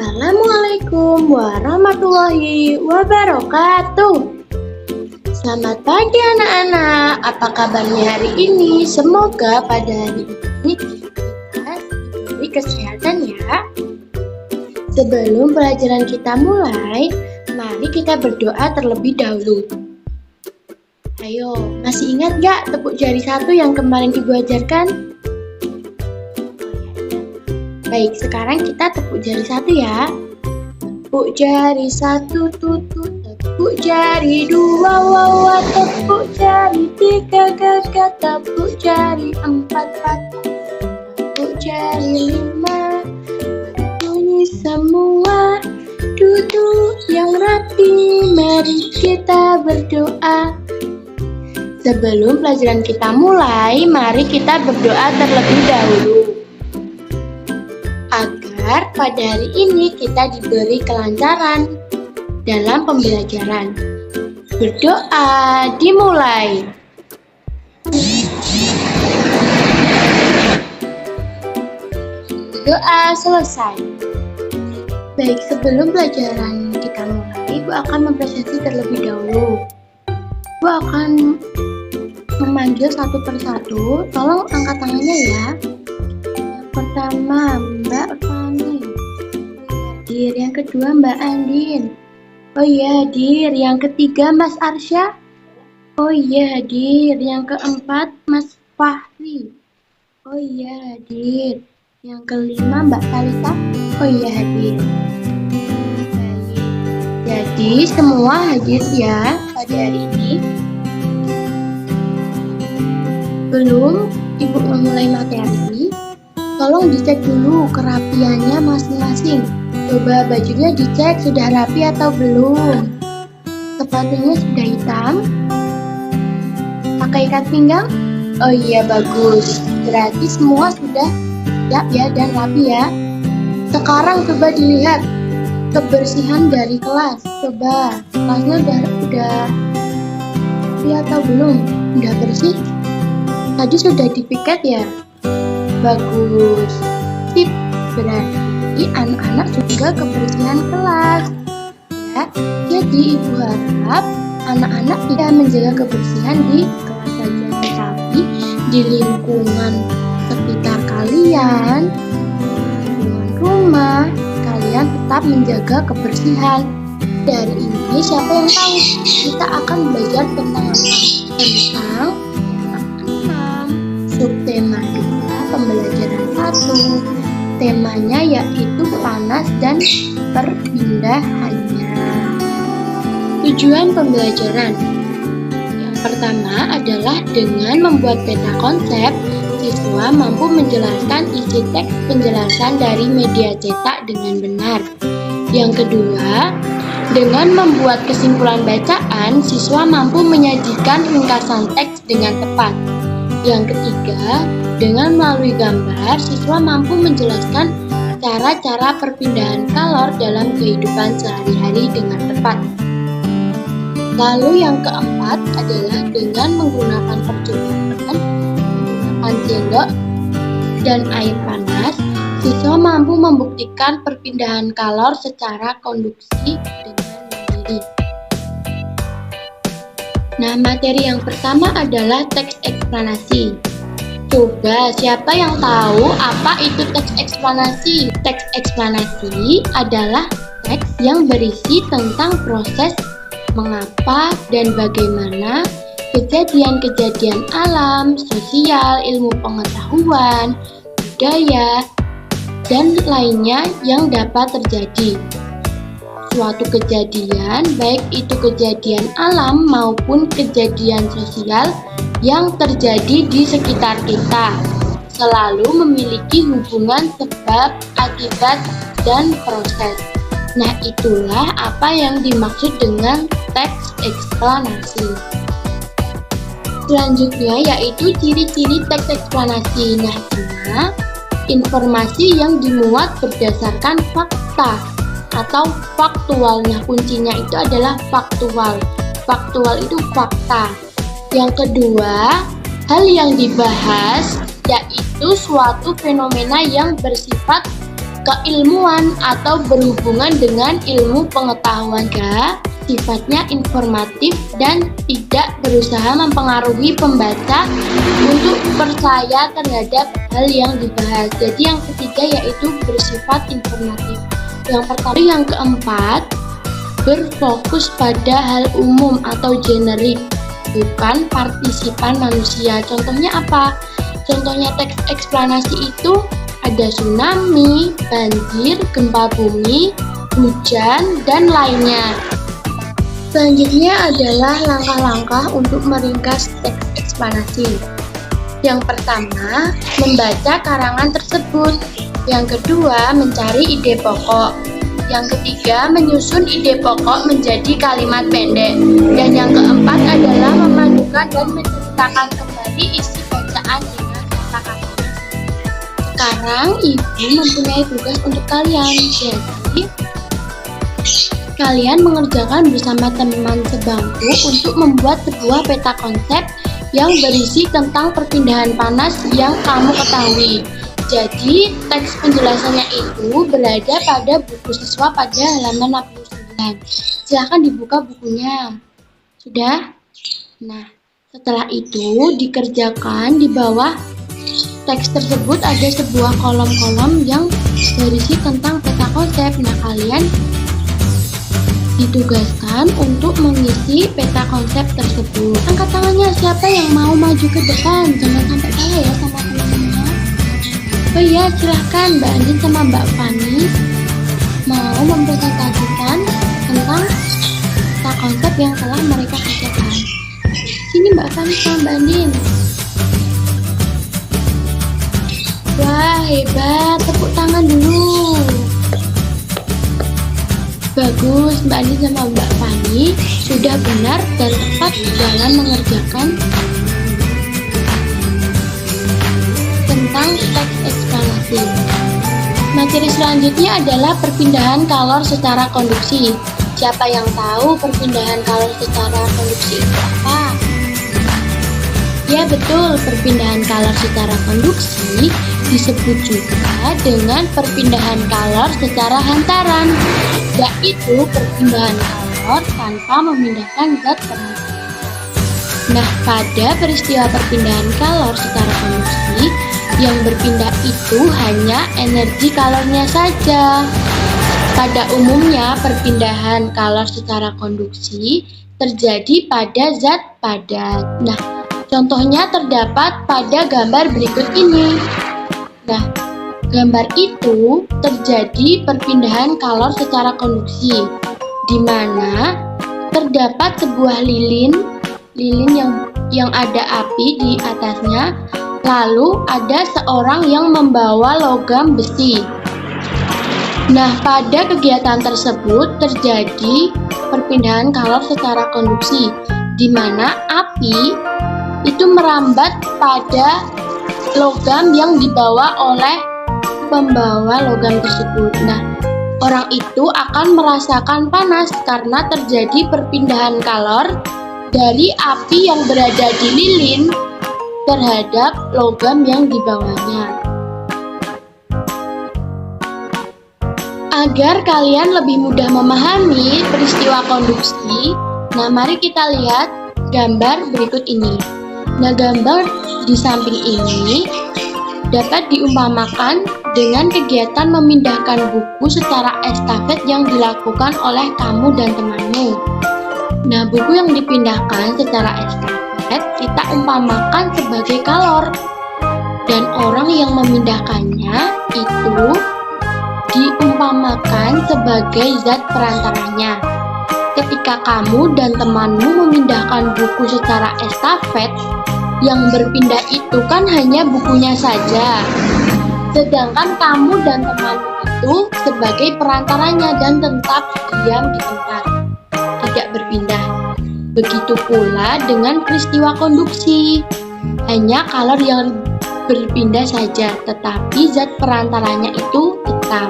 Assalamualaikum warahmatullahi wabarakatuh. Selamat pagi anak-anak, apa kabarnya hari ini? Semoga pada hari ini kita diberi kesehatan ya. Sebelum pelajaran kita mulai, mari kita berdoa terlebih dahulu. Ayo, masih ingat gak tepuk jari satu yang kemarin ibu ajarkan? Baik, sekarang kita tepuk jari satu ya. Tepuk jari satu, tutut. Tepuk jari dua, wawa. Tepuk jari tiga, gagak. Tepuk jari empat, patah. Tepuk jari lima, bunyi semua. Duduk yang rapi, mari kita berdoa. Sebelum pelajaran kita mulai, mari kita berdoa terlebih dahulu. Agar pada hari ini kita diberi kelancaran dalam pembelajaran. Berdoa dimulai. Doa selesai. Baik, sebelum pelajaran kita mulai, Ibu akan mempresentasi terlebih dahulu. Ibu akan memanggil satu persatu. Tolong angkat tangannya ya. Pertama, Mbak Fani. Dir, yang kedua Mbak Andin. Oh iya, Dir. Yang ketiga Mas Arsya. Oh iya, Dir. Yang keempat Mas Fahri. Oh iya, Dir. Yang kelima Mbak Talita. Oh iya, hadir. Baik. Jadi semua hadir ya pada hari ini. Belum Ibu memulai materi, tolong dicek dulu kerapiannya masing-masing. Coba bajunya dicek sudah rapi atau belum. Sepatunya sudah hitam. Pakai ikat pinggang? Oh iya, bagus. Berarti semua sudah siap ya dan rapi ya. Sekarang coba dilihat kebersihan dari kelas. Coba kelasnya udah rapi atau belum? Udah bersih? Tadi sudah dipiket ya? Bagus. Sip. Berarti anak-anak juga kebersihan kelas. Ya, jadi ibu harap anak-anak tidak menjaga kebersihan di kelas saja, tetapi di lingkungan sekitar kalian, lingkungan rumah, kalian tetap menjaga kebersihan. Dari ini siapa yang tahu? Kita akan belajar tentang apa? Tentang subtema 2 pembelajaran 1. Temanya yaitu panas dan perpindahannya. Tujuan pembelajaran yang pertama adalah dengan membuat peta konsep, siswa mampu menjelaskan isi teks penjelasan dari media cetak dengan benar. Yang kedua, dengan membuat kesimpulan bacaan, siswa mampu menyajikan ringkasan teks dengan tepat. Yang ketiga, dengan melalui gambar, siswa mampu menjelaskan cara-cara perpindahan kalor dalam kehidupan sehari-hari dengan tepat. Lalu yang keempat adalah dengan menggunakan percobaan, menggunakan sendok dan air panas, siswa mampu membuktikan perpindahan kalor secara konduksi dengan mandiri. Nah, materi yang pertama adalah teks eksplanasi. Coba, siapa yang tahu apa itu teks eksplanasi? Teks eksplanasi adalah teks yang berisi tentang proses mengapa dan bagaimana kejadian-kejadian alam, sosial, ilmu pengetahuan, budaya, dan lainnya yang dapat terjadi. Suatu kejadian, baik itu kejadian alam maupun kejadian sosial yang terjadi di sekitar kita, selalu memiliki hubungan sebab, akibat, dan proses. Nah, itulah apa yang dimaksud dengan teks eksplanasi. Selanjutnya yaitu ciri-ciri teks eksplanasi. Nah, informasi yang dimuat berdasarkan fakta atau faktual. Nah, kuncinya itu adalah faktual. Faktual itu fakta. Yang kedua, hal yang dibahas yaitu suatu fenomena yang bersifat keilmuan atau berhubungan dengan ilmu pengetahuan. Sifatnya informatif dan tidak berusaha mempengaruhi pembaca untuk percaya terhadap hal yang dibahas. Jadi yang ketiga yaitu bersifat informatif. Yang keempat, berfokus pada hal umum atau generik, bukan partisipan manusia. Contohnya apa? Contohnya teks eksplanasi itu ada tsunami, banjir, gempa bumi, hujan, dan lainnya. Selanjutnya adalah langkah-langkah untuk meringkas teks eksplanasi. Yang pertama, membaca karangan tersebut. Yang kedua, mencari ide pokok. Yang ketiga, menyusun ide pokok menjadi kalimat pendek. Dan yang keempat adalah memadukan dan menceritakan kembali isi bacaan dengan kata-kata. Sekarang Ibu mempunyai tugas untuk kalian. Jadi, kalian mengerjakan bersama teman sebangku untuk membuat sebuah peta konsep yang berisi tentang perpindahan panas yang kamu ketahui. Jadi, teks penjelasannya itu berada pada buku siswa pada halaman 69. Silahkan dibuka bukunya. Sudah? Nah, setelah itu dikerjakan di bawah teks tersebut ada sebuah kolom-kolom yang berisi tentang peta konsep. Nah, kalian ditugaskan untuk mengisi peta konsep tersebut. Angkat tangannya siapa yang mau maju ke depan, jangan sampai kalah ya sama teman-temannya. Oh iya, silahkan Mbak Andin sama Mbak Fani mau mempresentasikan tentang peta konsep yang telah mereka kerjakan. Sini Mbak Fani sama Mbak Andin. Wah, hebat, tepuk tangan dulu. Bagus, Mbak Andin sama Mbak Fani sudah benar dan tepat dalam mengerjakan tentang teks eksplanasi. Materi selanjutnya adalah perpindahan kalor secara konduksi. Siapa yang tahu perpindahan kalor secara konduksi itu apa? Ya betul, perpindahan kalor secara konduksi disebut juga dengan perpindahan kalor secara hantaran, yaitu perpindahan kalor tanpa memindahkan zat perantaranya. Nah, pada peristiwa perpindahan kalor secara konduksi, yang berpindah itu hanya energi kalornya saja. Pada umumnya, perpindahan kalor secara konduksi terjadi pada zat padat. Nah, contohnya terdapat pada gambar berikut ini. Nah, gambar itu terjadi perpindahan kalor secara konduksi, di mana terdapat sebuah lilin yang ada api di atasnya, lalu ada seorang yang membawa logam besi. Nah, pada kegiatan tersebut terjadi perpindahan kalor secara konduksi, di mana api itu merambat pada logam yang dibawa oleh pembawa logam tersebut. Nah, orang itu akan merasakan panas karena terjadi perpindahan kalor dari api yang berada di lilin terhadap logam yang dibawanya. Agar kalian lebih mudah memahami peristiwa konduksi, nah mari kita lihat gambar berikut ini. Nah, gambar di samping ini dapat diumpamakan dengan kegiatan memindahkan buku secara estafet yang dilakukan oleh kamu dan temanmu. Nah, buku yang dipindahkan secara estafet kita umpamakan sebagai kalor, dan orang yang memindahkannya itu diumpamakan sebagai zat perantaranya. Ketika kamu dan temanmu memindahkan buku secara estafet, yang berpindah itu kan hanya bukunya saja, sedangkan kamu dan temanmu itu sebagai perantaranya dan tetap diam di tempat, tidak berpindah. Begitu pula dengan peristiwa konduksi, hanya kalor yang berpindah saja, tetapi zat perantaranya itu tetap.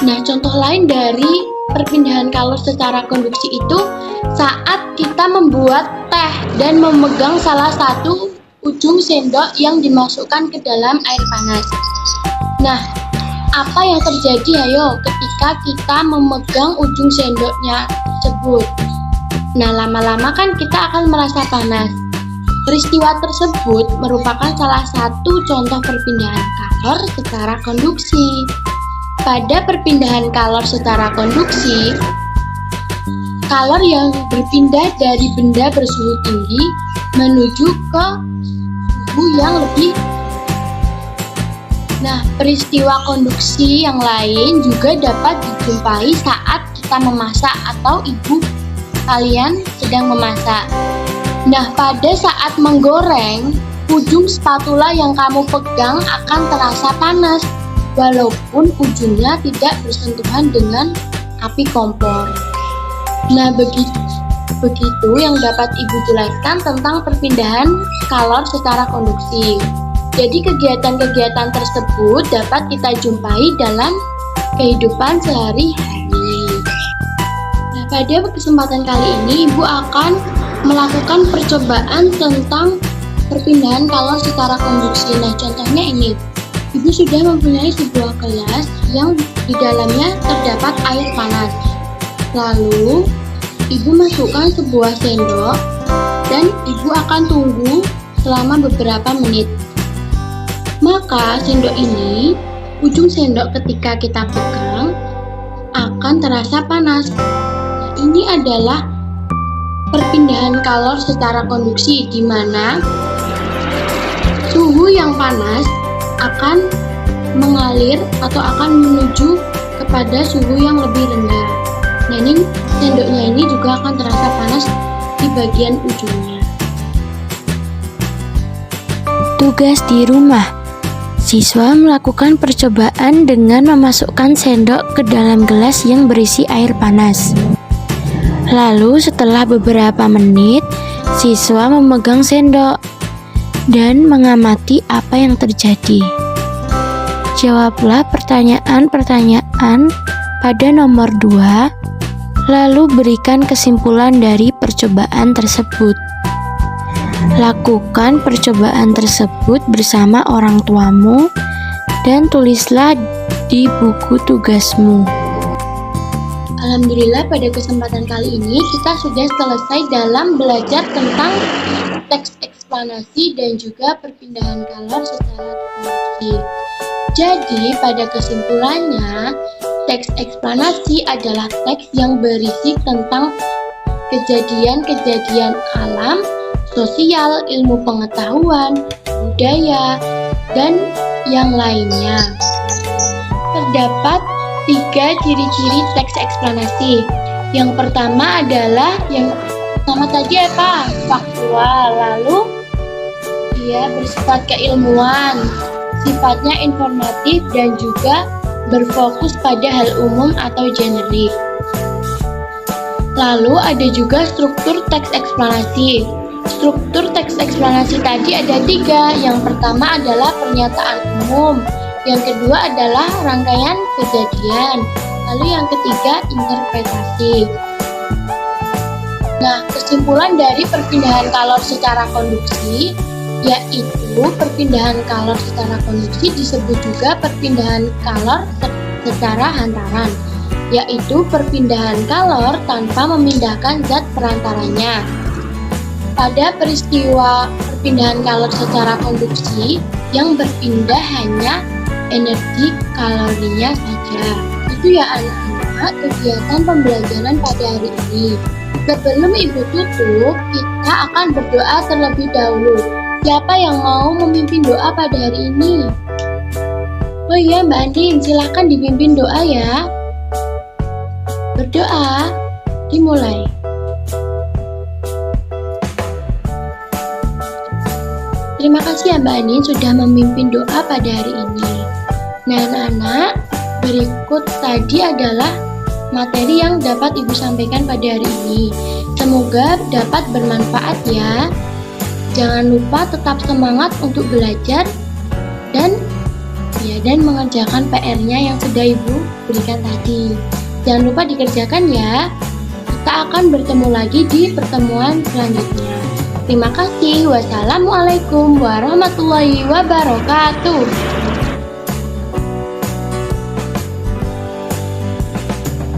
Nah, contoh lain dari perpindahan kalor secara konduksi itu saat kita membuat teh dan memegang salah satu ujung sendok yang dimasukkan ke dalam air panas. Nah, apa yang terjadi ketika kita memegang ujung sendoknya tersebut? Nah, lama-lama kan kita akan merasa panas. Peristiwa tersebut merupakan salah satu contoh perpindahan kalor secara konduksi. Pada perpindahan kalor secara konduksi, kalor yang berpindah dari benda bersuhu tinggi menuju ke suhu yang lebih. Nah, peristiwa konduksi yang lain juga dapat dijumpai saat kita memasak atau ibu kalian sedang memasak. Nah, pada saat menggoreng, ujung spatula yang kamu pegang akan terasa panas, walaupun ujungnya tidak bersentuhan dengan api kompor. Nah, begitu yang dapat Ibu jelaskan tentang perpindahan kalor secara konduksi. Jadi kegiatan-kegiatan tersebut dapat kita jumpai dalam kehidupan sehari-hari. Nah, pada kesempatan kali ini Ibu akan melakukan percobaan tentang perpindahan kalor secara konduksi. Nah, contohnya ini. Ibu sudah mempunyai sebuah gelas yang di dalamnya terdapat air panas. Lalu, Ibu masukkan sebuah sendok dan Ibu akan tunggu selama beberapa menit. Maka sendok ini, ujung sendok ketika kita pegang akan terasa panas. Nah, ini adalah perpindahan kalor secara konduksi, di mana suhu yang panas akan mengalir atau akan menuju kepada suhu yang lebih rendah. Nah, ini sendoknya ini juga akan terasa panas di bagian ujungnya. Tugas di rumah. Siswa melakukan percobaan dengan memasukkan sendok ke dalam gelas yang berisi air panas. Lalu setelah beberapa menit, siswa memegang sendok dan mengamati apa yang terjadi. Jawablah pertanyaan-pertanyaan pada nomor 2, lalu berikan kesimpulan dari percobaan tersebut. Lakukan percobaan tersebut bersama orang tuamu dan tulislah di buku tugasmu. Alhamdulillah, pada kesempatan kali ini kita sudah selesai dalam belajar tentang teks eksplanasi dan juga perpindahan kalor secara konduksi. Jadi, pada kesimpulannya, teks eksplanasi adalah teks yang berisi tentang kejadian-kejadian alam, sosial, ilmu pengetahuan, budaya, dan yang lainnya. Terdapat 3 ciri-ciri teks eksplanasi. Yang pertama adalah tadi apa? Faktual. Lalu dia bersifat keilmuan, sifatnya informatif dan juga berfokus pada hal umum atau generik. Lalu ada juga struktur teks eksplanasi. Struktur teks eksplanasi tadi ada 3. Yang pertama adalah pernyataan umum, yang kedua adalah rangkaian kejadian, lalu yang ketiga interpretasi. Nah, kesimpulan dari perpindahan kalor secara konduksi yaitu perpindahan kalor secara konduksi disebut juga perpindahan kalor secara hantaran, yaitu perpindahan kalor tanpa memindahkan zat perantaranya. Pada peristiwa perpindahan kalor secara konduksi, yang berpindah hanya energi kalorinya saja. Itu ya anak-anak kegiatan pembelajaran pada hari ini. Sebelum Ibu tutup, kita akan berdoa terlebih dahulu. Siapa yang mau memimpin doa pada hari ini? Oh iya, Mbak Andin, silahkan dipimpin doa ya. Berdoa, dimulai. Terima kasih ya Mbak Andin sudah memimpin doa pada hari ini. Nah anak-anak, berikut tadi adalah materi yang dapat Ibu sampaikan pada hari ini. Semoga dapat bermanfaat ya. Jangan lupa tetap semangat untuk belajar dan mengerjakan PR-nya yang sudah Ibu berikan tadi. Jangan lupa dikerjakan ya. Kita akan bertemu lagi di pertemuan selanjutnya. Terima kasih. Wassalamualaikum warahmatullahi wabarakatuh.